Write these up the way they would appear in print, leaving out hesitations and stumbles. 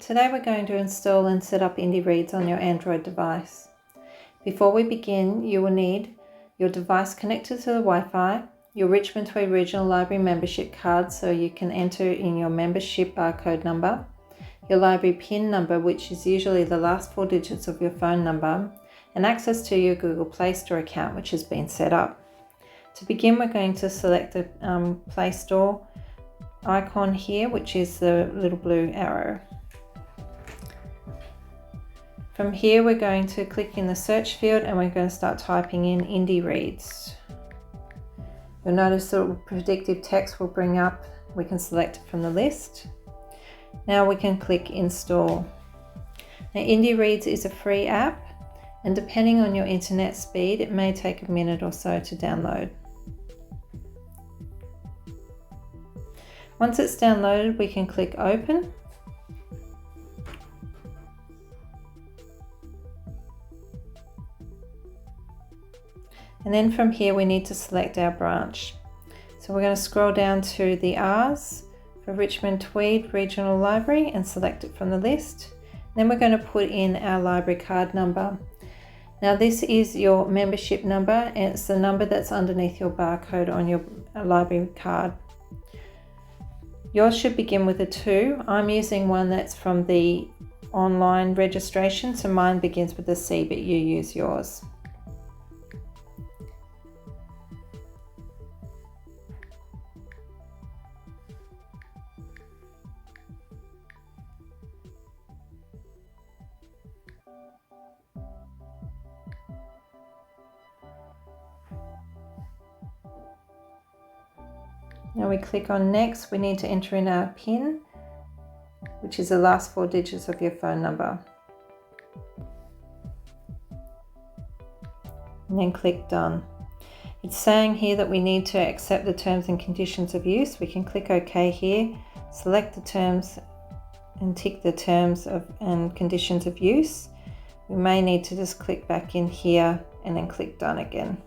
Today we're going to install and set up Indyreads on your Android device. Before we begin, you will need your device connected to the Wi-Fi, your Richmond to Regional Library membership card so you can enter in your membership barcode number, your library PIN number, which is usually the last 4 digits of your phone number, and access to your Google Play Store account, which has been set up. To begin, we're going to select the Play Store icon here, which is the little blue arrow. From here, we're going to click in the search field and we're going to start typing in Indyreads. You'll notice the predictive text will bring up. We can select it from the list. Now we can click install. Now, Indyreads is a free app, and depending on your internet speed, it may take a minute or so to download. Once it's downloaded, we can click open. And then from here we need to select our branch. So we're going to scroll down to the R's for Richmond Tweed Regional Library and select it from the list. Then we're going to put in our library card number. Now this is your membership number and it's the number that's underneath your barcode on your library card. Yours should begin with a 2. I'm using one that's from the online registration, so mine begins with a C, but you use yours. Now we click on next. We need to enter in our PIN, which is the last 4 digits of your phone number. And then click done. It's saying here that we need to accept the terms and conditions of use. We can click OK here, select the terms and tick the terms and conditions of use. We may need to just click back in here and then click done again.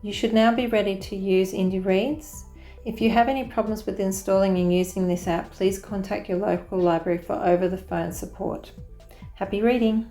You should now be ready to use Indyreads. If you have any problems with installing and using this app, please contact your local library for over-the-phone support. Happy reading!